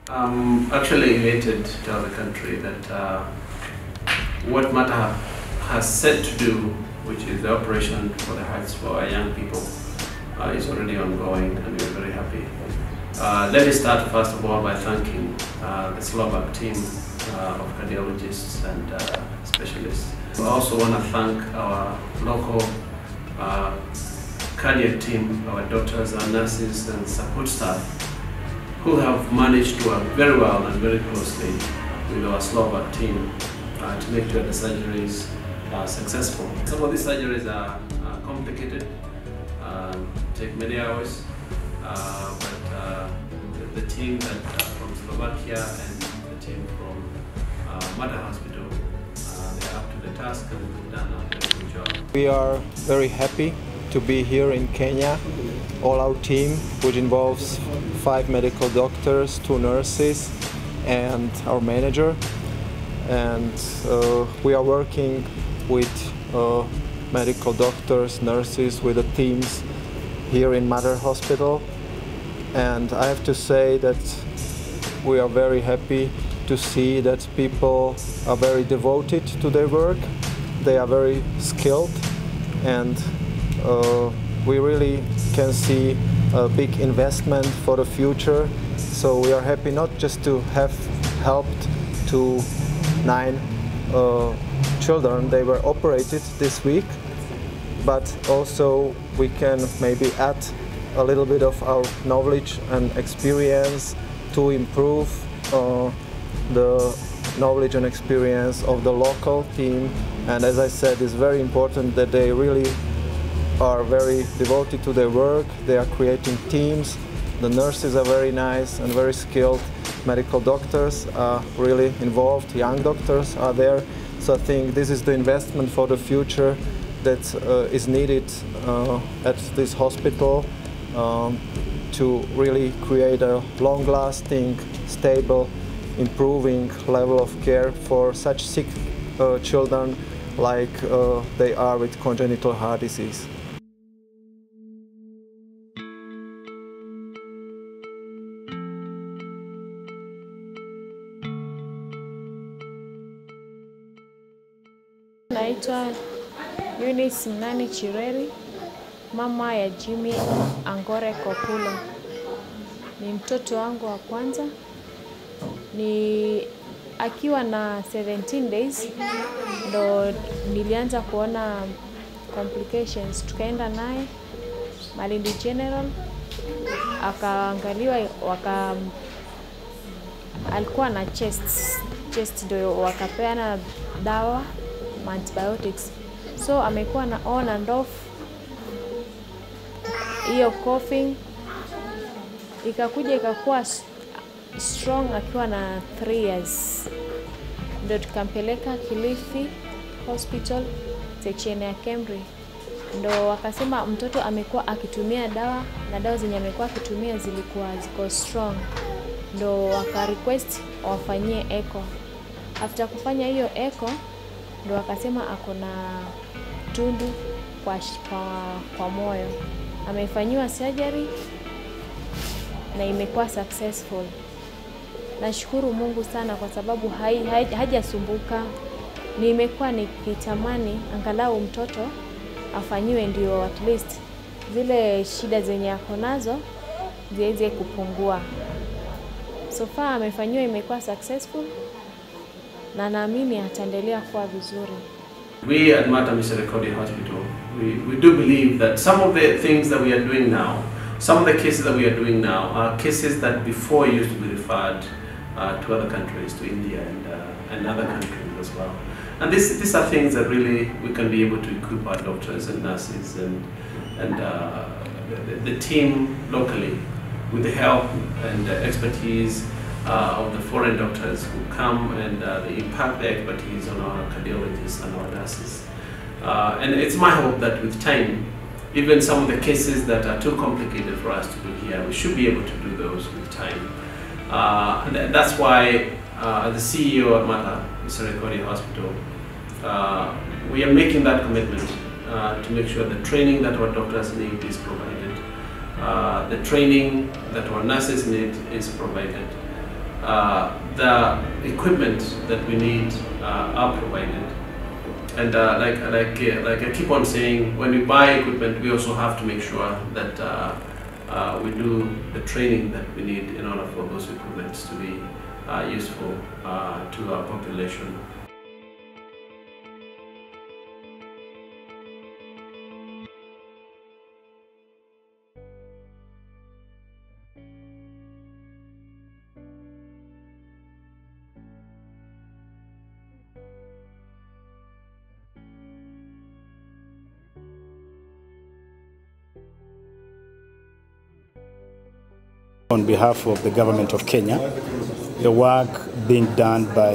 I'm actually elated to tell the country that what MATA has set to do, which is the operation for the hearts for our young people, is already ongoing, and we're very happy. Let me start first of all by thanking the Slovak team of cardiologists and specialists. I also want to thank our local cardiac team, our doctors, our nurses and support staff, who have managed to work very well and very closely with our Slovak team to make sure the surgeries are successful. Some of these surgeries are complicated, take many hours, but the team from Slovakia and the team from Mother Hospital, they're up to the task and they've done a very good job. We are very happy to be here in Kenya. All our team, which involves 5 medical doctors, 2 nurses and our manager. And we are working with medical doctors, nurses, with the teams here in Mother Hospital. And I have to say that we are very happy to see that people are very devoted to their work. They are very skilled, and we really can see a big investment for the future. So we are happy not just to have helped to 9 children, they were operated this week, but also we can maybe add a little bit of our knowledge and experience to improve the knowledge and experience of the local team. And as I said, it's very important that they really are very devoted to their work. They are creating teams. The nurses are very nice and very skilled. Medical doctors are really involved. Young doctors are there. So I think this is the investment for the future that is needed at this hospital to really create a long-lasting, stable, improving level of care for such sick children like they are with congenital heart disease. Naitwa Eunice Mnani Chireri, mama ya Jimmy Angore Kopulo. Ni mtoto wangu wa kwanza. Ni akiwa na 17 days ndo nilianza kuona complications. Tukaenda naye Malindi General, akaangaliwa, alikuwa na chest ndo wakapeana dawa, antibiotics. So amekuwa na on and off, hiyo coughing ikakuwa strong akiwa na 3 years. Ndio tukampeleka Kilifi Hospital section ya Kemri. Ndio wakasema mtoto amekuwa akitumia dawa na dawa zenye amekuwa akitumia zilikuwa ziko strong. Ndio waka request wafanyie echo. After kufanya hiyo echo ndio wakasema ako na tundu kwa moyo. Amefanyiwa surgery na imekuwa successful. Nashukuru Mungu sana kwa sababu hajasumbuka. Nimekuwa nikitamani angalau mtoto afanyiwe ndio at least zile shida zenye ako nazo ziweze kupungua. So far amefanyiwa, imekuwa successful na naamini ataendelea kuwa vizuri. We at Mata Misericordia Hospital, we do believe that some of the things that we are doing now, some of the cases that we are doing now are cases that before used to be referred to other countries, to India and other countries as well. And these are things that really we can be able to equip our doctors and nurses and the team locally with the help and the expertise of the foreign doctors who come and they impact their expertise on our cardiologists and our nurses. And it's my hope that with time, even some of the cases that are too complicated for us to do here, we should be able to do those with time. And that's why as the CEO at Mata Misericordia Hospital, we are making that commitment to make sure the training that our doctors need is provided, the training that our nurses need is provided, the equipment that we need are provided. And like I keep on saying, when we buy equipment, we also have to make sure that we do the training that we need in order for those equipments to be useful to our population. On behalf of the government of Kenya, the work being done by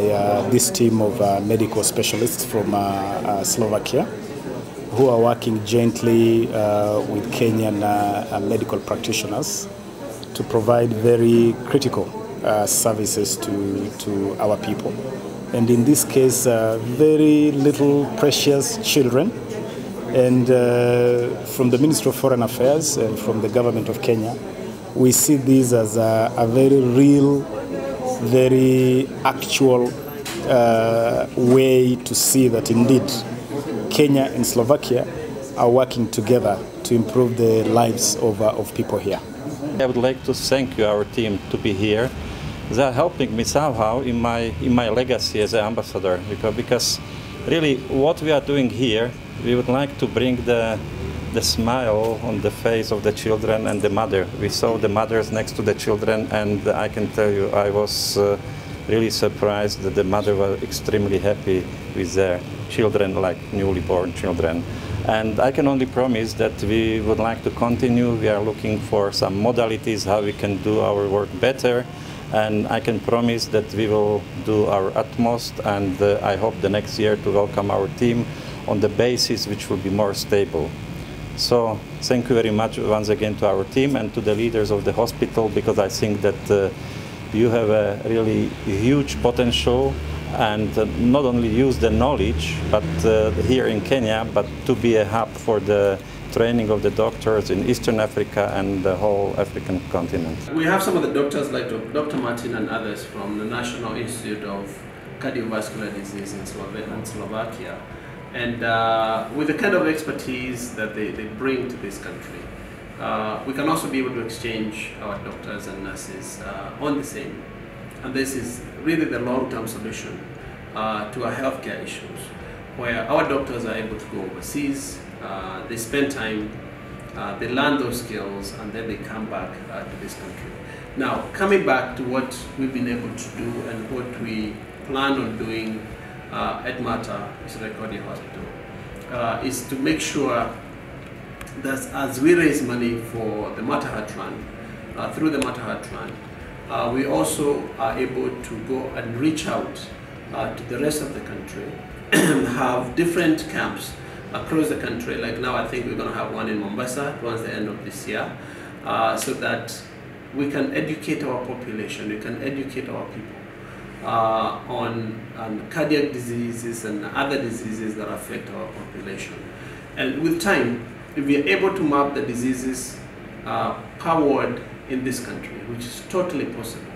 this team of medical specialists from Slovakia, who are working jointly with Kenyan medical practitioners to provide very critical services to our people. And in this case, very little precious children. And from the Ministry of Foreign Affairs and from the government of Kenya, we see this as a very real, very actual way to see that indeed Kenya and Slovakia are working together to improve the lives of people here. I would like to thank you, our team, to be here. They are helping me somehow in my legacy as an ambassador, because really what we are doing here, we would like to bring the smile on the face of the children and the mother. We saw the mothers next to the children, and I can tell you I was really surprised that the mother was extremely happy with their children, like newly born children. And I can only promise that we would like to continue. We are looking for some modalities how we can do our work better, and I can promise that we will do our utmost, and I hope the next year to welcome our team on the basis which will be more stable. So thank you very much once again to our team and to the leaders of the hospital, because I think that you have a really huge potential, and not only use the knowledge but here in Kenya, but to be a hub for the training of the doctors in Eastern Africa and the whole African continent. We have some of the doctors like Dr. Martin and others from the National Institute of Cardiovascular Disease in Slovakia. And with the kind of expertise that they bring to this country, we can also be able to exchange our doctors and nurses on the same. And this is really the long-term solution to our healthcare issues, where our doctors are able to go overseas, they spend time, they learn those skills, and then they come back to this country. Now, coming back to what we've been able to do and what we plan on doing at Mater Cardiac Hospital is to make sure that as we raise money for the Mater Heart Run, through the Mater Heart Run, we also are able to go and reach out to the rest of the country, have different camps across the country. Like now I think we're going to have one in Mombasa towards the end of this year, so that we can educate our population, we can educate our people on cardiac diseases and other diseases that affect our population. And with time, if we are able to map the diseases per ward in this country, which is totally possible,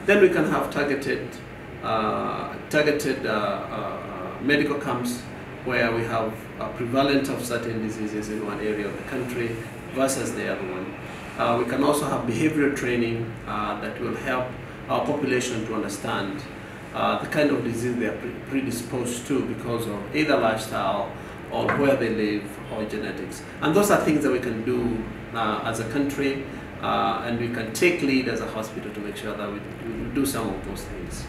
then we can have targeted medical camps where we have a prevalence of certain diseases in one area of the country versus the other one. We can also have behavioral training that will help our population to understand the kind of disease they are predisposed to because of either lifestyle or where they live or genetics. And those are things that we can do as a country, and we can take lead as a hospital to make sure that we do some of those things.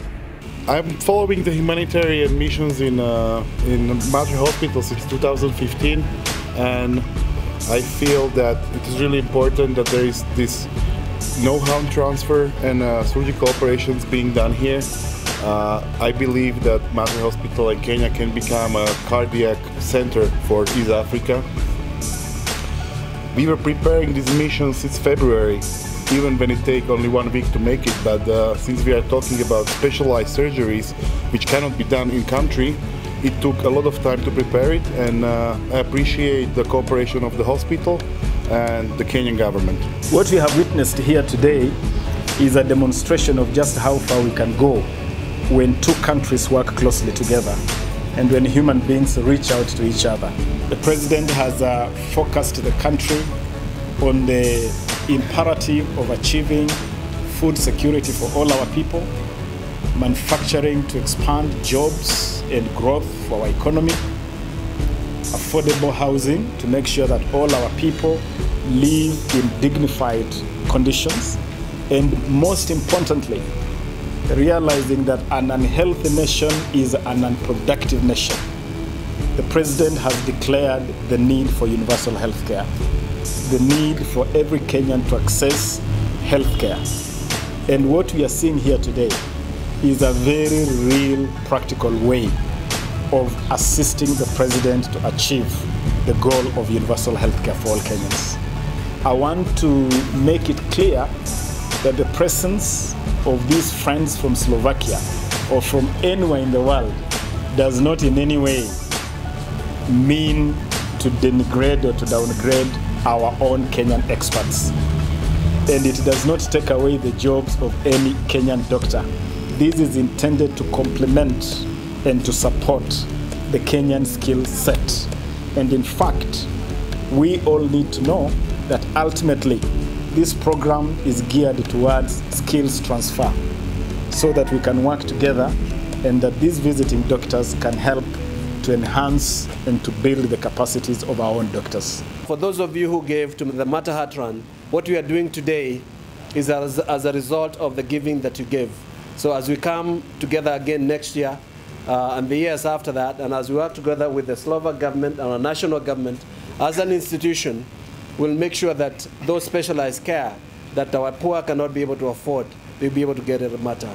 I'm following the humanitarian missions in Mater Hospital since 2015, and I feel that it is really important that there is this know-how transfer and surgical operations being done here. I believe that Mater Hospital in Kenya can become a cardiac center for East Africa. We were preparing this mission since February, even when it takes only 1 week to make it, but since we are talking about specialized surgeries which cannot be done in country, it took a lot of time to prepare it, and I appreciate the cooperation of the hospital and the Kenyan government. What we have witnessed here today is a demonstration of just how far we can go when two countries work closely together and when human beings reach out to each other. The President has focused the country on the imperative of achieving food security for all our people, manufacturing to expand jobs and growth for our economy, affordable housing to make sure that all our people live in dignified conditions, and most importantly, realizing that an unhealthy nation is an unproductive nation. The President has declared the need for universal health care, the need for every Kenyan to access health care. And what we are seeing here today is a very real, practical way of assisting the President to achieve the goal of universal health care for all Kenyans. I want to make it clear that the presence of these friends from Slovakia or from anywhere in the world does not in any way mean to denigrate or to downgrade our own Kenyan experts. And it does not take away the jobs of any Kenyan doctor. This is intended to complement and to support the Kenyan skill set. And in fact, we all need to know that ultimately this program is geared towards skills transfer so that we can work together and that these visiting doctors can help to enhance and to build the capacities of our own doctors. For those of you who gave to the Matahat Run, what we are doing today is as a result of the giving that you give. So as we come together again next year and the years after that, and as we work together with the Slovak government and our national government, as an institution, we'll make sure that those specialized care that our poor cannot be able to afford, we'll be able to get it at Mata.